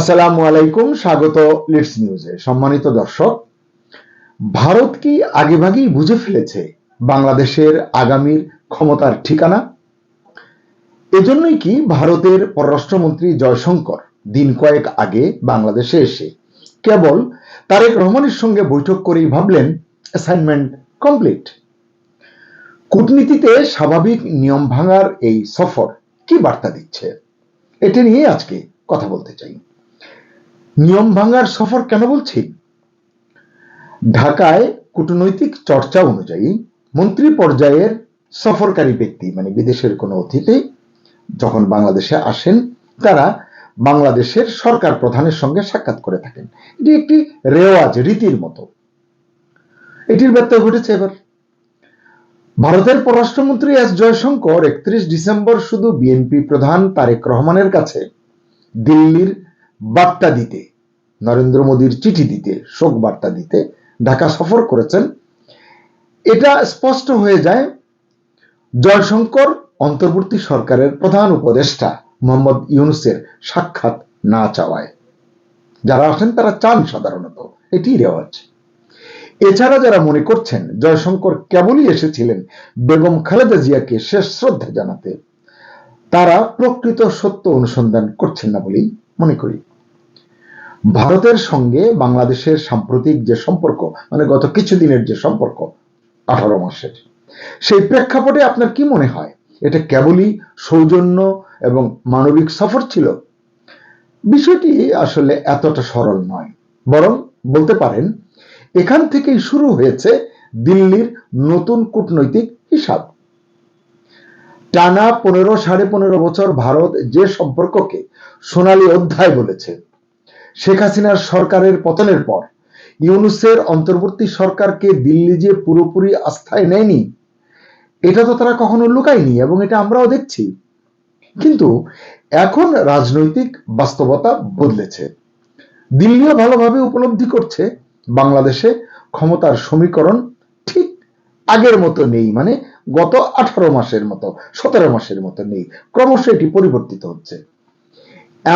আসসালামু আলাইকুম, স্বাগত লিডস নিউজে। সম্মানিত দর্শক, ভারত কি আগেভাগেই বুঝে ফেলেছে বাংলাদেশের আগামীর ক্ষমতার ঠিকানা? এজন্যই কি ভারতের পররাষ্ট্রমন্ত্রী জয়শঙ্কর দিন কয়েক আগে বাংলাদেশে এসে কেবল তারেক রহমানের সঙ্গে বৈঠক করেই ভাবলেন অ্যাসাইনমেন্ট কমপ্লিট? কূটনীতিতে স্বাভাবিক নিয়ম ভাঙার এই সফর কি বার্তা দিচ্ছে, এটা নিয়ে আজকে কথা বলতে চাই। নিয়ম ভাঙার সফর কেন বলছি? ঢাকায় কূটনৈতিক চর্চা অনুযায়ী মন্ত্রী পর্যায়ের সফরকারী ব্যক্তি, মানে বিদেশের কোনো অতিথি যখন বাংলাদেশে আসেন, তারা বাংলাদেশের সরকার প্রধানের সঙ্গে সাক্ষাৎ করে থাকেন। এটি একটি রেওয়াজ, রীতির মতো। এটির ব্যত্যয় ঘটেছে এবার। ভারতের পররাষ্ট্রমন্ত্রী এস জয়শঙ্কর 31 ডিসেম্বর শুধু বিএনপি প্রধান তারেক রহমানের কাছে দিল্লির বার্তা দিতে, নরেন্দ্র মোদীর চিঠি দিতে, শোক বার্তা দিতে ঢাকা সফর করেছেন। এটা স্পষ্ট হয়ে যায় জয়শঙ্কর অন্তর্বর্তী সরকারের প্রধান উপদেষ্টা মোহাম্মদ ইউনূসের সাক্ষাৎ না চাওয়ায়। যারা আসেন তারা চান সাধারণত, এটি রেওয়াজ। এছাড়া যারা মনে করছেন জয়শঙ্কর কেবলই এসেছিলেন বেগম খালেদা জিয়াকে শেষ শ্রদ্ধা জানাতে, তারা প্রকৃত সত্য অনুসন্ধান করছেন না বলেই মনে করি। ভারতের সঙ্গে বাংলাদেশের সাম্প্রতিক যে সম্পর্ক, মানে গত কিছুদিনের যে সম্পর্ক 18 মাসের, সেই প্রেক্ষাপটে আপনার কি মনে হয় এটা কেবলই সৌজন্য এবং মানবিক সফর ছিল? বিষয়টি আসলে এতটা সরল নয়, বরং বলতে পারেন এখান থেকেই শুরু হয়েছে দিল্লির নতুন কূটনৈতিক হিসাব। টানা 15-15.5 বছর ভারত যে সম্পর্ককে সোনালী অধ্যায় বলেছে, শেখ হাসিনার সরকারের পতনের পর ইউনূসের অন্তর্বর্তী সরকারকে দিল্লি যে পুরোপুরি আস্থায় নেয়নি, এটা তো তারা কখনো লুকায়নি, এবং এটা আমরাও দেখছি। কিন্তু এখন রাজনৈতিক বাস্তবতা বদলেছে। দিল্লিও ভালোভাবে উপলব্ধি করছে বাংলাদেশে ক্ষমতার সমীকরণ ঠিক আগের মতো নেই, মানে গত 18 মাসের মতো, 17 মাসের মতো নেই, ক্রমশ এটি পরিবর্তিত হচ্ছে।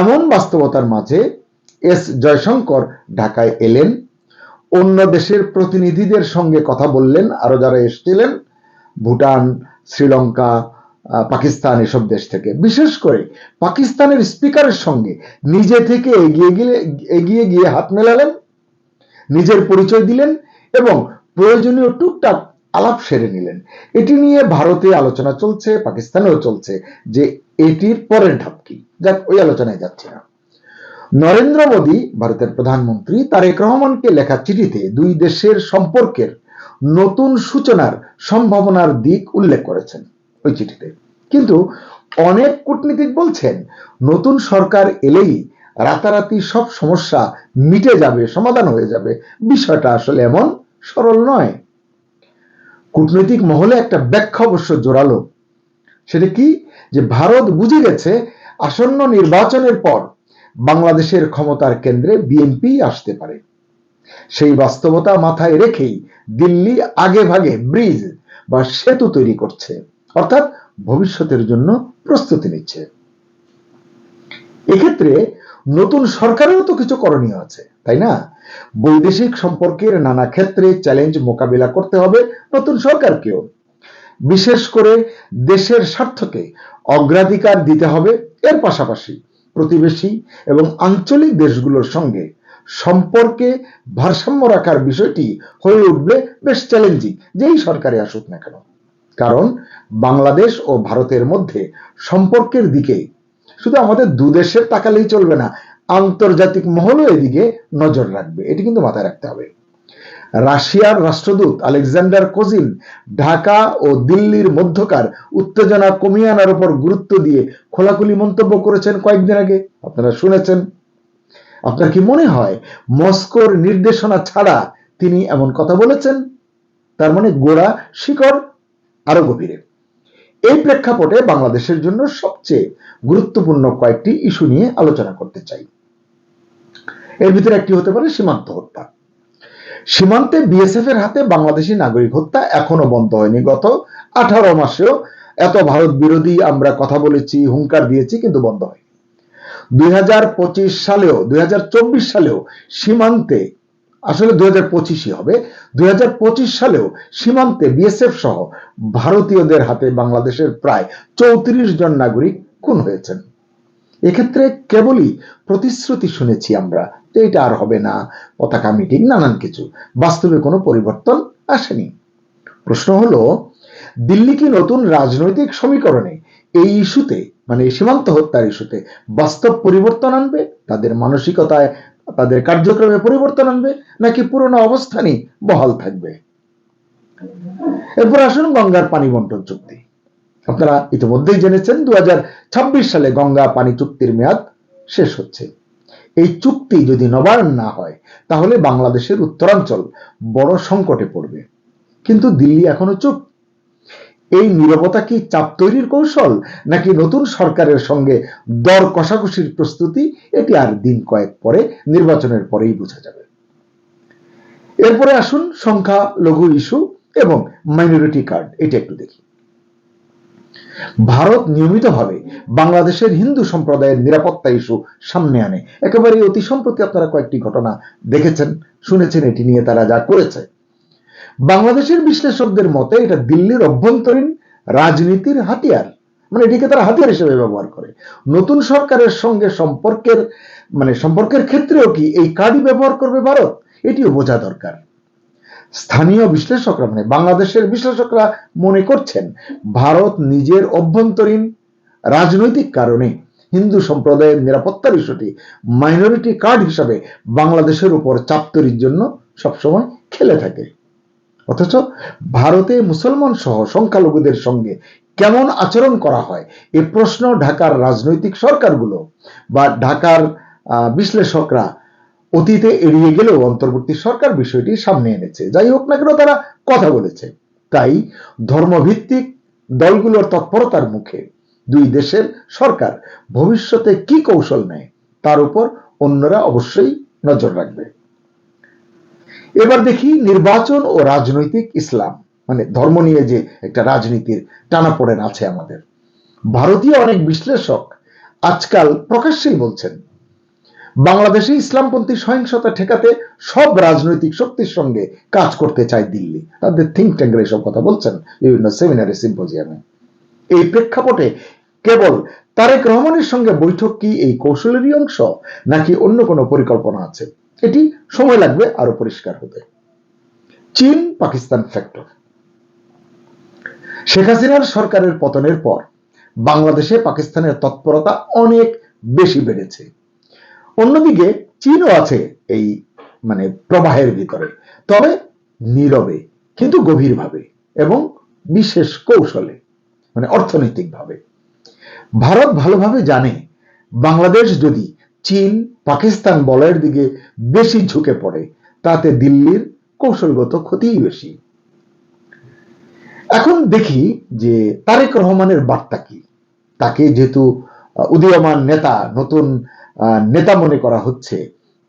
এমন বাস্তবতার মাঝে এস জয়শঙ্কর ঢাকায় এলেন, অন্য দেশের প্রতিনিধিদের সঙ্গে কথা বললেন, আরো যারা এসেছিলেন ভুটান, শ্রীলঙ্কা, পাকিস্তান, এসব দেশ থেকে। বিশেষ করে পাকিস্তানের স্পিকারের সঙ্গে নিজে থেকে এগিয়ে গিয়ে হাত মেলালেন, নিজের পরিচয় দিলেন এবং প্রয়োজনীয় টুকটাক আলাপ সেরে নিলেন। এটি নিয়ে ভারতে আলোচনা চলছে, পাকিস্তানেও চলছে যে এটির পরের ধাপ কি। যাক, ওই আলোচনায় যাচ্ছে না। নরেন্দ্র মোদী, ভারতের প্রধানমন্ত্রী, তারেক রহমানকে লেখা চিঠিতে দুই দেশের সম্পর্কের নতুন সূচনার সম্ভাবনার দিক উল্লেখ করেছেন ওই চিঠিতে। কিন্তু অনেক কূটনীতিক বলছেন নতুন সরকার এলেই রাতারাতি সব সমস্যা মিটে যাবে, সমাধান হয়ে যাবে। বিষয়টা আসলে এমন সরল নয়। কূটনৈতিক মহলে একটা ব্যাখ্যা অবশ্য জোরালো। সেটা কি, যে ভারত বুঝে গেছে আসন্ন নির্বাচনের পর বাংলাদেশের ক্ষমতার কেন্দ্রে বিএনপি আসতে পারে। সেই বাস্তবতা মাথায় রেখেই দিল্লি আগে ভাগে ব্রিজ বা সেতু তৈরি করছে, অর্থাৎ ভবিষ্যতের জন্য প্রস্তুতি নিচ্ছে। এক্ষেত্রে নতুন সরকারেও তো কিছু করণীয় আছে, তাই না? বৈদেশিক সম্পর্কের নানা ক্ষেত্রে চ্যালেঞ্জ মোকাবিলা করতে হবে নতুন সরকারকেও। বিশেষ করে দেশের স্বার্থকে অগ্রাধিকার দিতে হবে। এর পাশাপাশি প্রতিবেশী এবং আঞ্চলিক দেশগুলোর সঙ্গে সম্পর্কে ভারসাম্য রাখার বিষয়টি হয়ে উঠবে বেশ চ্যালেঞ্জিং, যেই সরকারে আসুক না কেন। কারণ বাংলাদেশ ও ভারতের মধ্যে সম্পর্কের দিকে শুধু আমাদের দুদেশের তাকালেই চলবে না, আন্তর্জাতিক মহলও এদিকে নজর রাখবে। এটি কিন্তু মাথায় রাখতে হবে। রাশিয়ার রাষ্ট্রদূত আলেকজান্ডার কোজিন ঢাকা ও দিল্লির মধ্যকার উত্তেজনা কমিয়ে আনার উপর গুরুত্ব দিয়ে খোলাখুলি মন্তব্য করেছেন কয়েকদিন আগে, আপনারা শুনেছেন। আপনার কি মনে হয় মস্কোর নির্দেশনা ছাড়া তিনি এমন কথা বলেছেন? তার মানে গোড়া শিকড় আরো গভীরে। এই প্রেক্ষাপটে বাংলাদেশের জন্য সবচেয়ে গুরুত্বপূর্ণ কয়েকটি ইস্যু নিয়ে আলোচনা করতে চাই। এর ভিতরে একটি হতে পারে সীমান্ত হত্যা। সীমান্তে বিএসএফ এর হাতে বাংলাদেশি নাগরিক হত্যা এখনো বন্ধ হয়নি। গত 18 মাসেও এত ভারত বিরোধী আমরা কথা বলেছি, হুঙ্কার দিয়েছি, কিন্তু বন্ধ হয়নি। 2025 সালেও 2024 সালেও সীমান্তে, আসলে 2025ই হবে, 2025 সালেও সীমান্তে বিএসএফ সহ ভারতীয়দের হাতে বাংলাদেশের প্রায় 34 জন নাগরিক খুন হয়েছেন। এক্ষেত্রে কেবলই প্রতিশ্রুতি শুনেছি আমরা যে এটা আর হবে না, পতাকা মিটিং, নানান কিছু, বাস্তবে কোনো পরিবর্তন আসেনি। প্রশ্ন হলো, দিল্লি কি নতুন রাজনৈতিক সমীকরণে এই ইস্যুতে, মানে সীমান্ত হত্যার ইস্যুতে বাস্তব পরিবর্তন আনবে? তাদের মানসিকতায়, তাদের কার্যক্রমে পরিবর্তন আনবে, নাকি পুরনো অবস্থানই বহাল থাকবে? এরপর আসুন গঙ্গার পানি বন্টন চুক্তি। আপনারা ইতিমধ্যেই জেনেছেন 2026 সালে গঙ্গা পানি চুক্তির মেয়াদ শেষ হচ্ছে। এই চুক্তি যদি নবায়ন না হয় তাহলে বাংলাদেশের উত্তরাঞ্চল বড় সংকটে পড়বে। কিন্তু দিল্লি এখনো চুপ। এই নীরবতা কি চাপ তৈরির কৌশল, নাকি নতুন সরকারের সঙ্গে দর কষাকষির প্রস্তুতি? এটি আর দিন কয়েক পরে, নির্বাচনের পরেই বোঝা যাবে। এরপরে আসুন সংখ্যালঘু ইস্যু এবং মাইনরিটি কার্ড, এটা একটু দেখি। ভারত নিয়মিতভাবে বাংলাদেশের হিন্দু সম্প্রদায়ের নিরাপত্তা ইস্যু সামনে আনে। একেবারে অতি সম্প্রতি আপনারা কয়েকটি ঘটনা দেখেছেন, শুনেছেন, এটি নিয়ে তারা যা করেছে। বাংলাদেশের বিশ্লেষকদের মতে এটা দিল্লির অভ্যন্তরীণ রাজনীতির হাতিয়ার, মানে এটিকে তারা হাতিয়ার হিসেবে ব্যবহার করে। নতুন সরকারের সঙ্গে সম্পর্কের ক্ষেত্রেও কি এই কার্ডই ব্যবহার করবে ভারত? এটিও বোঝা দরকার। স্থানীয় বিশ্লেষকরা, মানে বাংলাদেশের বিশ্লেষকরা মনে করছেন ভারত নিজের অভ্যন্তরীণ রাজনৈতিক কারণে হিন্দু সম্প্রদায়ের নিরাপত্তার ইস্যুটি মাইনরিটি কার্ড হিসাবে বাংলাদেশের উপর চাপ তৈরির জন্য সবসময় খেলে থাকে। অথচ ভারতে মুসলমান সহ সংখ্যালঘুদের সঙ্গে কেমন আচরণ করা হয় এ প্রশ্ন ঢাকার রাজনৈতিক সরকারগুলো বা ঢাকার বিশ্লেষকরা অতীতে এড়িয়ে গেলেও অন্তর্বর্তী সরকার বিষয়টি সামনে এনেছে। যাই হোক না কেন, তারা কথা বলেছে। তাই ধর্মভিত্তিক দলগুলোর তৎপরতার মুখে দুই দেশের সরকার ভবিষ্যতে কি কৌশল নেয় তার উপর অন্যরা অবশ্যই নজর রাখবে। এবার দেখি নির্বাচন ও রাজনৈতিক ইসলাম, মানে ধর্ম নিয়ে যে একটা রাজনীতির টানাপোড়েন আছে আমাদের। ভারতীয় অনেক বিশ্লেষক আজকাল প্রকাশ্যেই বলছেন বাংলাদেশে ইসলামপন্থী সহিংসতা ঠেকাতে সব রাজনৈতিক শক্তির সঙ্গে কাজ করতে চায় দিল্লি। তাদের থিঙ্ক ট্যাঙ্কের এসব কথা বলছেন বিভিন্ন সেমিনারে, সিম্পোজিয়ামে। এই প্রেক্ষাপটে কেবল তারেক রহমানের সঙ্গে বৈঠক কি এই কৌশলেরই অংশ, নাকি অন্য কোনো পরিকল্পনা আছে? এটি সময় লাগবে আরো পরিষ্কার হতে। চীন পাকিস্তান ফ্যাক্টর। শেখ হাসিনার সরকারের পতনের পর বাংলাদেশে পাকিস্তানের তৎপরতা অনেক বেশি বেড়েছে। অন্যদিকে চীনও আছে এই প্রবাহের ভিতরে, তবে নীরবে কিন্তু গভীরভাবে এবং বিশেষ কৌশলে, অর্থনৈতিকভাবে। ভারত ভালোভাবে জানে বাংলাদেশ যদি চীন পাকিস্তান বলয়ের দিকে বেশি ঝুঁকে পড়ে তাতে দিল্লির কৌশলগত ক্ষতিই বেশি। এখন দেখি যে তারেক রহমানের বার্তা কি। তাকে যেহেতু উদীয়মান নেতা, নতুন নেতা মনে করা হচ্ছে,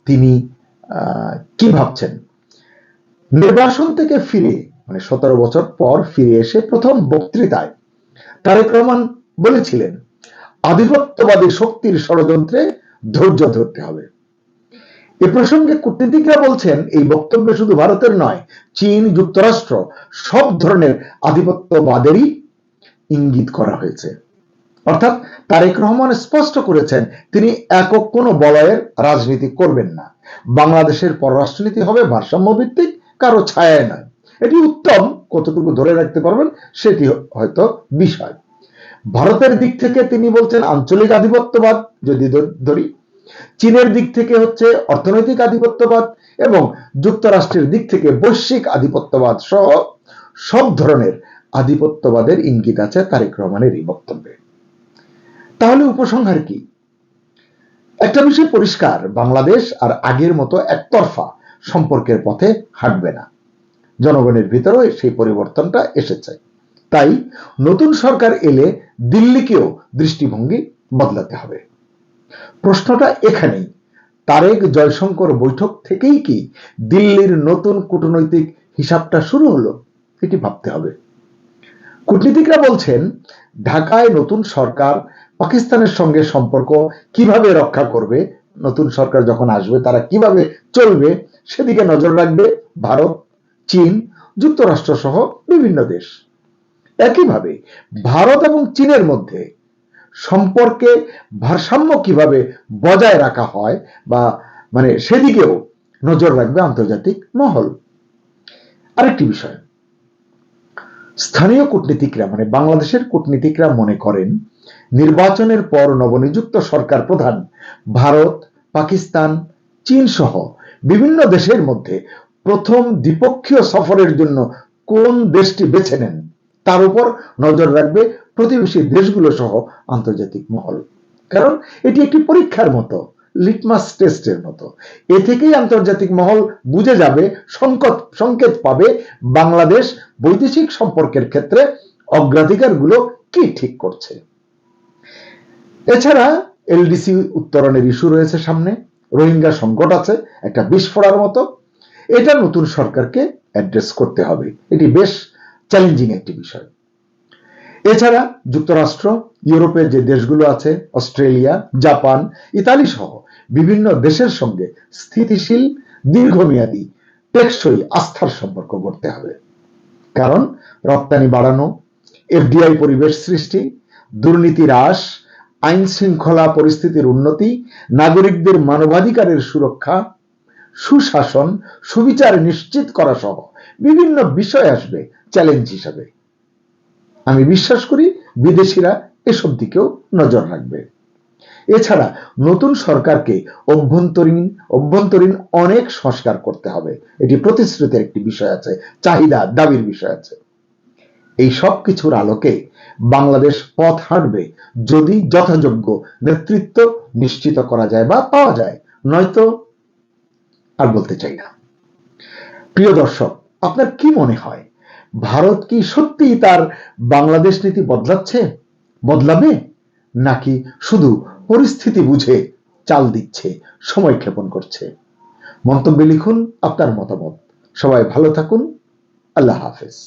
তিনি কি ভাবছেন? নির্বাসন থেকে ফিরে 17 বছর পর ফিরে এসে প্রথম বক্তৃতায় তারেক রহমান বলেছিলেন আধিপত্যবাদী শক্তির ষড়যন্ত্রে ধৈর্য ধরতে হবে। এ প্রসঙ্গে কূটনীতিকরা বলছেন এই বক্তব্যে শুধু ভারতের নয়, চীন, যুক্তরাষ্ট্র সব ধরনের আধিপত্যবাদেরই ইঙ্গিত করা হয়েছে। অর্থাৎ তারেক রহমান স্পষ্ট করেছেন তিনি একক কোনো বলয়ের রাজনীতি করবেন না। বাংলাদেশের পররাষ্ট্রনীতি হবে ভারসাম্য ভিত্তিক, কারো ছায়ায় নয়। এটি উত্তম, কতটুকু ধরে রাখতে পারবেন সেটি হয়তো বিষয়। ভারতের দিক থেকে তিনি বলছেন আঞ্চলিক আধিপত্যবাদ যদি ধরি, চীনের দিক থেকে হচ্ছে অর্থনৈতিক আধিপত্যবাদ এবং যুক্তরাষ্ট্রের দিক থেকে বৈশ্বিক আধিপত্যবাদ সহ সব ধরনের আধিপত্যবাদের ইঙ্গিত আছে তারেক রহমানের এই বক্তব্যে। তাহলে উপসংহার কি? একটা বিষয় পরিষ্কার, বাংলাদেশ আর আগের মতো একতরফা সম্পর্কের পথে হাঁটবে না। জনগণের ভিতরেও সেই পরিবর্তনটা এসেছে। তাই নতুন সরকার এলে দিল্লিকেও দৃষ্টিভঙ্গি বদলাতে হবে। প্রশ্নটা এখানেই, তারেক জয়শঙ্কর বৈঠক থেকেই কি দিল্লির নতুন কূটনৈতিক হিসাবটা শুরু হলো? এটি ভাবতে হবে। কূটনীতিকরা বলছেন ঢাকায় নতুন সরকার পাকিস্তানের সঙ্গে সম্পর্ক কিভাবে রক্ষা করবে, নতুন সরকার যখন আসবে তারা কিভাবে চলবে, সেদিকে নজর রাখবে ভারত, চীন, যুক্তরাষ্ট্র সহ বিভিন্ন দেশ। একইভাবে ভারত এবং চীনের মধ্যে সম্পর্কে ভারসাম্য কিভাবে বজায় রাখা হয় বা সেদিকেও নজর রাখবে আন্তর্জাতিক মহল। আরেকটি বিষয়, স্থানীয় কূটনীতিকরা বাংলাদেশের কূটনীতিকরা মনে করেন নির্বাচনের পর নবনিযুক্ত সরকার প্রধান ভারত, পাকিস্তান, চীন সহ বিভিন্ন দেশের মধ্যে প্রথম দ্বিপক্ষীয় সফরের জন্য কোন দেশটি বেছে নেন তার উপর নজর রাখবে প্রতিবেশী দেশগুলো সহ আন্তর্জাতিক মহল। কারণ এটি একটি পরীক্ষার মতো, লিটমাস টেস্টের মতো। এ থেকেই আন্তর্জাতিক মহল বুঝে যাবে, সংকেত পাবে বাংলাদেশ বৈদেশিক সম্পর্কের ক্ষেত্রে অগ্রাধিকারগুলো কি ঠিক করছে। এছাড়া এলডিসি উত্তরণের ইস্যু রয়েছে সামনে, রোহিঙ্গা সংকট আছে একটা বিস্ফোরার মতো, এটা নতুন সরকারকে অ্যাড্রেস করতে হবে। এটি বেশ চ্যালেঞ্জিং একটি বিষয়। এছাড়া যুক্তরাষ্ট্র, ইউরোপের যে দেশগুলো আছে, অস্ট্রেলিয়া, জাপান, ইতালি সহ বিভিন্ন দেশের সঙ্গে স্থিতিশীল, দীর্ঘমেয়াদী, টেকসই আস্থার সম্পর্ক গড়তে হবে। কারণ রপ্তানি বাড়ানো, এফডিআই পরিবেশ সৃষ্টি, দুর্নীতি হ্রাস, আইন শৃঙ্খলা পরিস্থিতির উন্নতি, নাগরিকদের মানবাধিকারের সুরক্ষা, সুশাসন, সুবিচার নিশ্চিত করা সহ বিভিন্ন বিষয় আসবে চ্যালেঞ্জ হিসাবে। আমি বিশ্বাস করি বিদেশিরা এসব দিকেও নজর রাখবে। এছাড়া নতুন সরকারকে অভ্যন্তরীণ অনেক সংস্কার করতে হবে। এটি প্রতিশ্রুতির একটি বিষয় আছে, চাহিদা দাবির বিষয় আছে। এই সব কিছুর আলোকে বাংলাদেশ পথ হাঁটবে যদি যথাযোগ্য নেতৃত্ব নিশ্চিত করা যায় বা পাওয়া যায়, নয়তো আর বলতে চাই না। প্রিয় দর্শক, আপনার কি মনে হয়, ভারত কি সত্যিই তার বাংলাদেশ নীতি বদলাবে, নাকি শুধু পরিস্থিতি বুঝে চাল দিচ্ছে, সময় ক্ষেপণ করছে? মন্তব্যে লিখুন আপনার মতামত। সবাই ভালো থাকুন। আল্লাহ হাফেজ।